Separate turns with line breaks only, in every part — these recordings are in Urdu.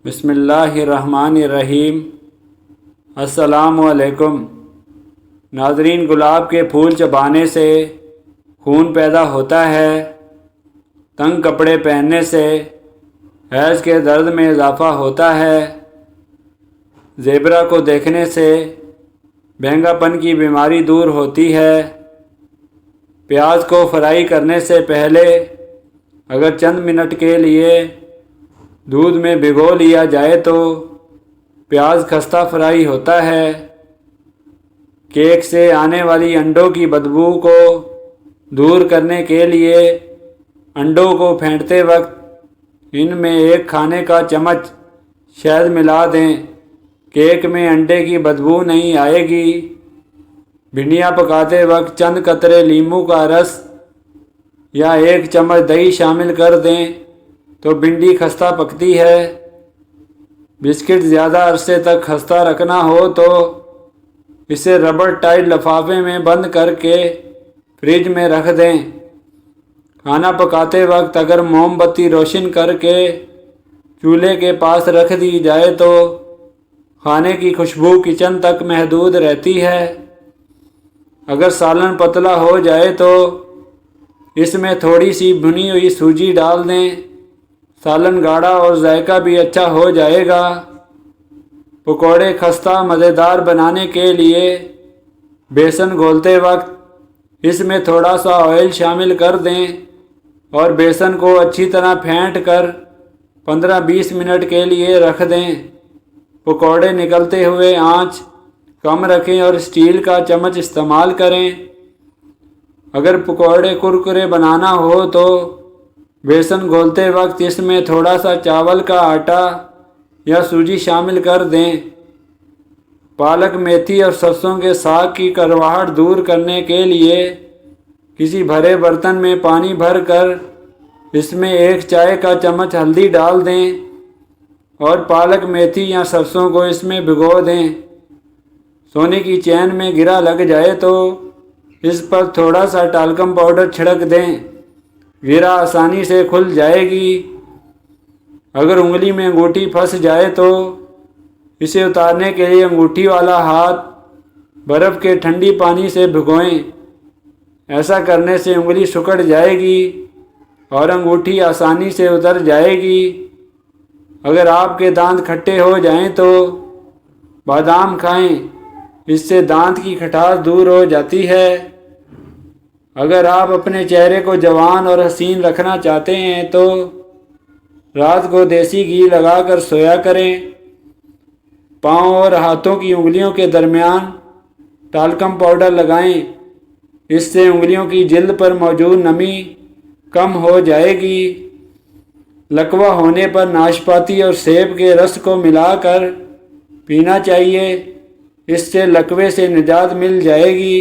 بسم اللہ الرحمن الرحیم۔ السلام علیکم ناظرین، گلاب کے پھول چبانے سے خون پیدا ہوتا ہے۔ تنگ کپڑے پہننے سے حیض کے درد میں اضافہ ہوتا ہے۔ زیبرا کو دیکھنے سے بہنگا پن کی بیماری دور ہوتی ہے۔ پیاز کو فرائی کرنے سے پہلے اگر چند منٹ کے لیے دودھ میں بھگو لیا جائے تو پیاز خستہ فرائی ہوتا ہے۔ کیک سے آنے والی انڈوں کی بدبو کو دور کرنے کے لیے انڈوں کو پھینٹتے وقت ان میں ایک کھانے کا چمچ شہد ملا دیں۔ کیک میں انڈے کی بدبو نہیں آئے گی۔ بھنڈیاں پکاتے وقت چند قطرے لیموں کا رس یا ایک چمچ دہی شامل کر دیں تو بھنڈی خستہ پکتی ہے۔ بسکٹ زیادہ عرصے تک خستہ رکھنا ہو تو اسے ربڑ ٹائٹ لفافے میں بند کر کے فریج میں رکھ دیں۔ کھانا پکاتے وقت اگر موم بتی روشن کر کے چولہے کے پاس رکھ دی جائے تو کھانے کی خوشبو کچن تک محدود رہتی ہے۔ اگر سالن پتلا ہو جائے تو اس میں تھوڑی سی بھنی ہوئی سوجی ڈال دیں۔ سالن گاڑھا اور ذائقہ بھی اچھا ہو جائے گا۔ پکوڑے خستہ مزیدار بنانے کے لیے بیسن گھولتے وقت اس میں تھوڑا سا آئل شامل کر دیں اور بیسن کو اچھی طرح پھینٹ کر 15-20 منٹ کے لیے رکھ دیں۔ پکوڑے نکلتے ہوئے آنچ کم رکھیں اور اسٹیل کا چمچ استعمال کریں۔ اگر پکوڑے کرکرے بنانا ہو تو بیسن گھولتے وقت اس میں تھوڑا سا چاول کا آٹا یا سوجی شامل کر دیں۔ پالک، میتھی اور سرسوں کے ساگ کی کڑواہٹ دور کرنے کے لیے کسی بھرے برتن میں پانی بھر کر اس میں ایک چائے کا چمچ ہلدی ڈال دیں اور پالک، میتھی یا سرسوں کو اس میں بھگو دیں۔ سونے کی چین میں گرا لگ جائے تو اس پر تھوڑا سا ٹالکم پاؤڈر چھڑک دیں۔ گرا آسانی سے کھل جائے گی۔ اگر انگلی میں انگوٹھی پھنس جائے تو اسے اتارنے کے لیے انگوٹھی والا ہاتھ برف کے ٹھنڈی پانی سے بھگوئیں۔ ایسا کرنے سے انگلی سکڑ جائے گی اور انگوٹھی آسانی سے اتر جائے گی۔ اگر آپ کے دانت کھٹے ہو جائیں تو بادام کھائیں، اس سے دانت کی کھٹاس دور ہو جاتی ہے۔ اگر آپ اپنے چہرے کو جوان اور حسین رکھنا چاہتے ہیں تو رات کو دیسی گھی لگا کر سویا کریں۔ پاؤں اور ہاتھوں کی انگلیوں کے درمیان ٹالکم پاؤڈر لگائیں، اس سے انگلیوں کی جلد پر موجود نمی کم ہو جائے گی۔ لکوہ ہونے پر ناشپاتی اور سیب کے رس کو ملا کر پینا چاہیے، اس سے لکوے سے نجات مل جائے گی۔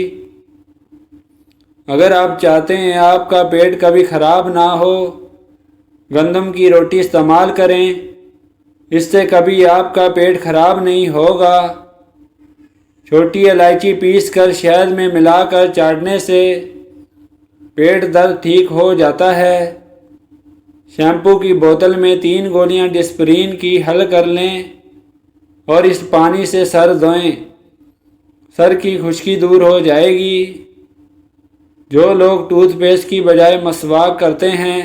اگر آپ چاہتے ہیں آپ کا پیٹ کبھی خراب نہ ہو، گندم کی روٹی استعمال کریں، اس سے کبھی آپ کا پیٹ خراب نہیں ہوگا۔ چھوٹی الائچی پیس کر شہد میں ملا کر چاٹنے سے پیٹ درد ٹھیک ہو جاتا ہے۔ شیمپو کی بوتل میں 3 گولیاں ڈسپرین کی حل کر لیں اور اس پانی سے سر دھوئیں، سر کی خشکی دور ہو جائے گی۔ جو لوگ ٹوتھ پیسٹ کی بجائے مسواک کرتے ہیں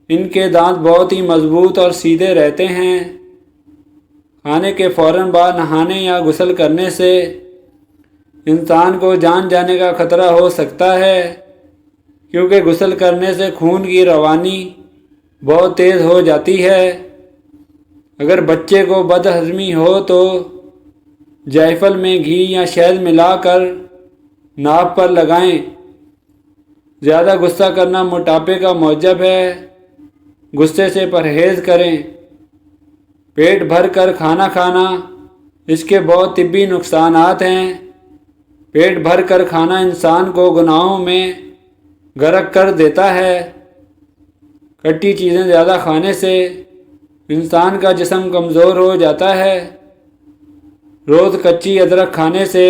ان کے دانت بہت ہی مضبوط اور سیدھے رہتے ہیں۔ کھانے کے فوراً بعد نہانے یا غسل کرنے سے انسان کو جان جانے کا خطرہ ہو سکتا ہے، کیونکہ غسل کرنے سے خون کی روانی بہت تیز ہو جاتی ہے۔ اگر بچے کو بد ہضمی ہو تو جائفل میں گھی یا شہد ملا کر ناک پر لگائیں۔ زیادہ غصہ کرنا موٹاپے کا موجب ہے، غصے سے پرہیز کریں۔ پیٹ بھر کر کھانا کھانا، اس کے بہت طبی نقصانات ہیں۔ پیٹ بھر کر کھانا انسان کو گناہوں میں غرق کر دیتا ہے۔ کھٹی چیزیں زیادہ کھانے سے انسان کا جسم کمزور ہو جاتا ہے۔ روز کچی ادرک کھانے سے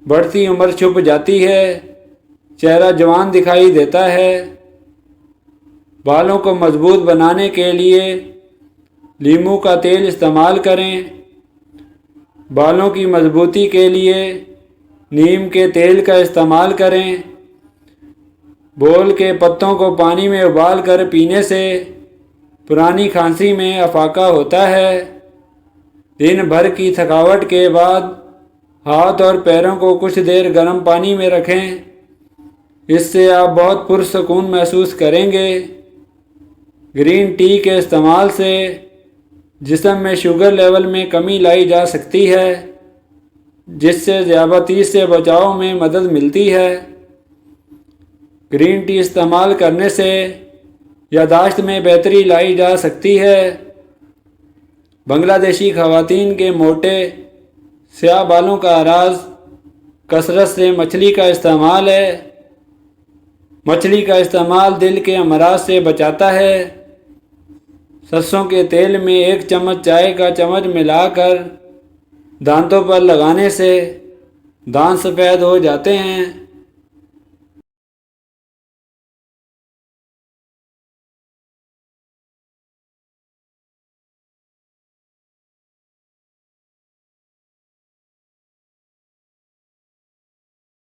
بڑھتی عمر چھپ جاتی ہے، چہرہ جوان دکھائی دیتا ہے۔ بالوں کو مضبوط بنانے کے لیے لیموں کا تیل استعمال کریں۔ بالوں کی مضبوطی کے لیے نیم کے تیل کا استعمال کریں۔ بول کے پتوں کو پانی میں ابال کر پینے سے پرانی کھانسی میں افاقہ ہوتا ہے۔ دن بھر کی تھکاوٹ کے بعد ہاتھ اور پیروں کو کچھ دیر گرم پانی میں رکھیں، اس سے آپ بہت پرسکون محسوس کریں گے۔ گرین ٹی کے استعمال سے جسم میں شوگر لیول میں کمی لائی جا سکتی ہے، جس سے ذیابیطس سے بچاؤ میں مدد ملتی ہے۔ گرین ٹی استعمال کرنے سے یادداشت میں بہتری لائی جا سکتی ہے۔ بنگلہ دیشی خواتین کے موٹے سیاہ بالوں کا راز کثرت سے مچھلی کا استعمال ہے۔ مچھلی کا استعمال دل کے امراض سے بچاتا ہے۔ سرسوں کے تیل میں 1 چمچ چائے کا چمچ ملا کر دانتوں پر لگانے سے دانت سفید ہو جاتے ہیں۔